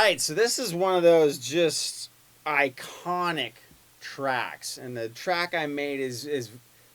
right, so this is one of those just iconic tracks, and the track I made is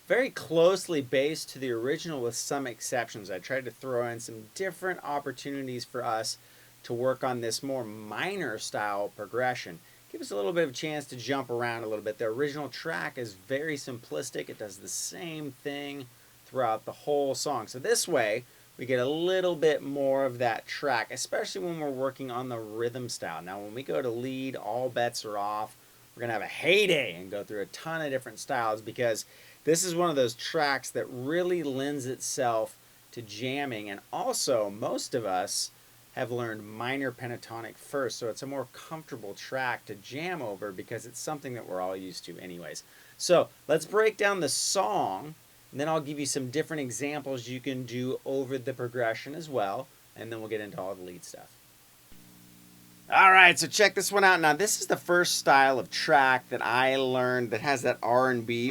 very closely based to the original with some exceptions. I tried to throw in some different opportunities for us to work on this more minor style progression. Give us a little bit of a chance to jump around a little bit. The original track is very simplistic. It does the same thing throughout the whole song. So this way, we get a little bit more of that track, especially when we're working on the rhythm style. Now, when we go to lead, all bets are off. We're going to have a heyday and go through a ton of different styles because this is one of those tracks that really lends itself to jamming. And also, most of us have learned minor pentatonic first, so it's a more comfortable track to jam over because it's something that we're all used to anyways. So let's break down the song, and then I'll give you some different examples you can do over the progression as well, and then we'll get into all the lead stuff. All right, so check this one out. Now, this is the first style of track that I learned that has that R&B.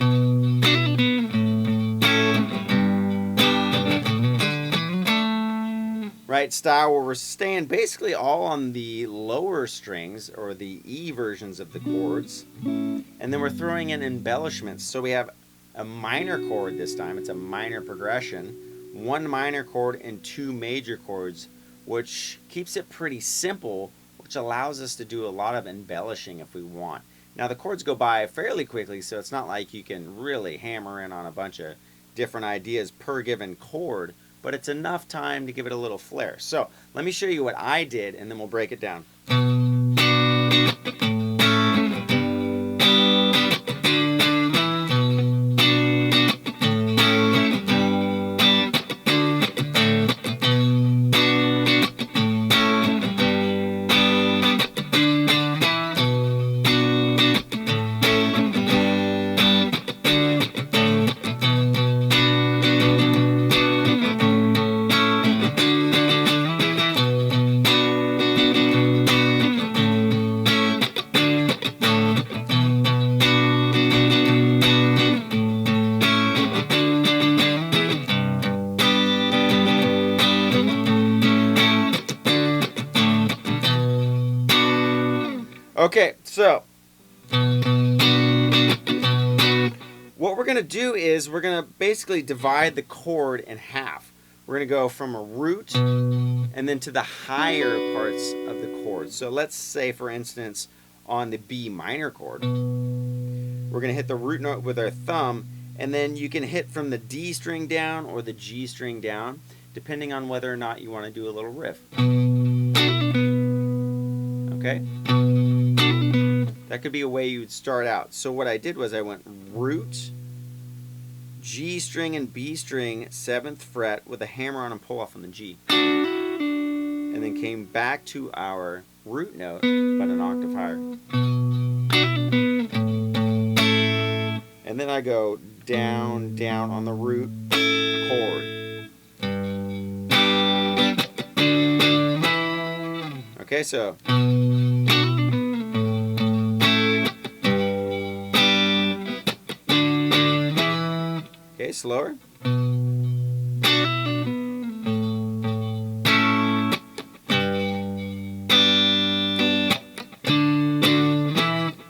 Right, style where we're staying basically all on the lower strings or the E versions of the chords, and then we're throwing in embellishments. So we have a minor chord this time. It's a minor progression, one minor chord and two major chords, which keeps it pretty simple, which allows us to do a lot of embellishing if we want. Now the chords go by fairly quickly, so it's not like you can really hammer in on a bunch of different ideas per given chord, but it's enough time to give it a little flair. So let me show you what I did, and then we'll break it down. Okay, so what we're going to do is we're going to basically divide the chord in half. We're going to go from a root and then to the higher parts of the chord. So let's say, for instance, on the B minor chord, we're going to hit the root note with our thumb, and then you can hit from the D string down or the G string down, depending on whether or not you want to do a little riff. Okay? That could be a way you would start out. So what I did was I went root, G string and B string, 7th fret with a hammer on and pull off on the G. And then came back to our root note, but an octave higher. And then I go down, down on the root chord. Okay, so slower.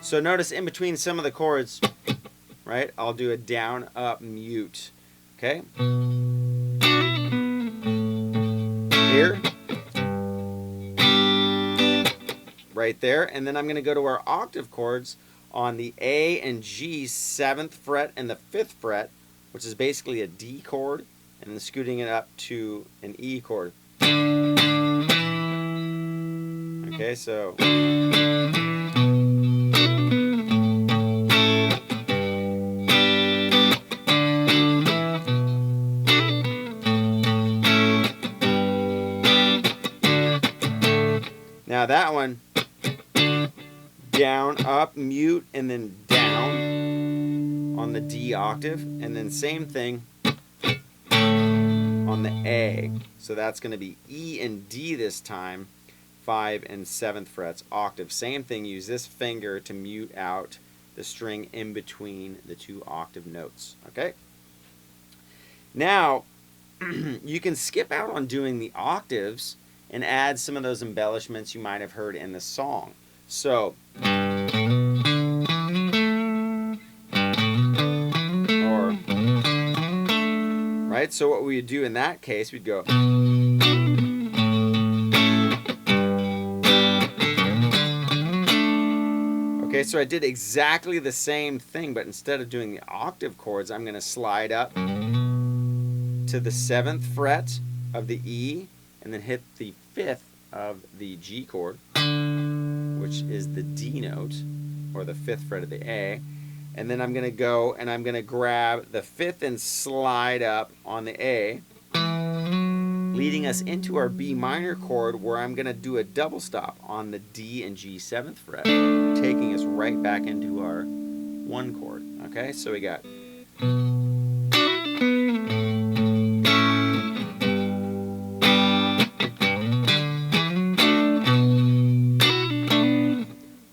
So notice in between some of the chords, right, I'll do a down, up, mute. Okay? Here. Right there. And then I'm going to go to our octave chords on the A and G, 7th fret and the 5th fret, which is basically a D chord, and then scooting it up to an E chord. Okay, so now that one, down, up, mute, and then down on the D octave, and then same thing on the A. So that's going to be E and D this time, 5 and 7th frets, octave. Same thing, use this finger to mute out the string in between the two octave notes. Okay? Now, you can skip out on doing the octaves and add some of those embellishments you might have heard in the song. So, or, right? So what we would do in that case, we'd go. Okay, so I did exactly the same thing, but instead of doing the octave chords, I'm going to slide up to the 7th fret of the E, and then hit the 5th of the G chord, which is the D note, or the 5th fret of the A. And then I'm going to go and I'm going to grab the 5th and slide up on the A, leading us into our B minor chord, where I'm going to do a double stop on the D and G 7th fret, taking us right back into our 1 chord. Okay, so we got.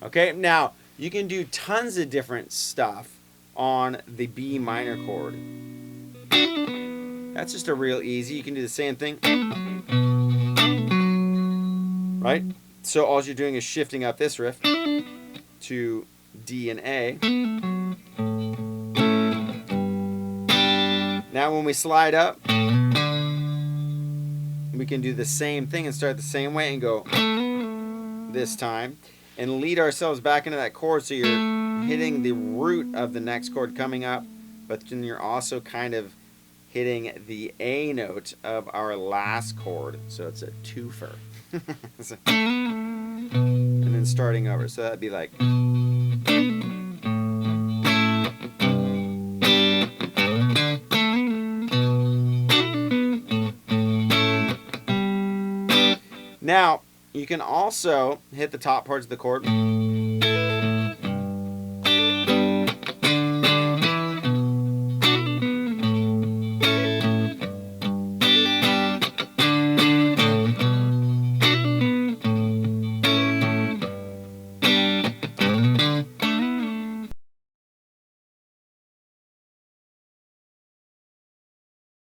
Okay, now you can do tons of different stuff on the B minor chord. That's just a real easy. You can do the same thing. Right? So all you're doing is shifting up this riff to D and A. Now when we slide up, we can do the same thing and start the same way and go this time and lead ourselves back into that chord, so you're hitting the root of the next chord coming up, but then you're also kind of hitting the A note of our last chord, so it's a twofer. And then starting over, so that'd be like. Now, you can also hit the top parts of the chord.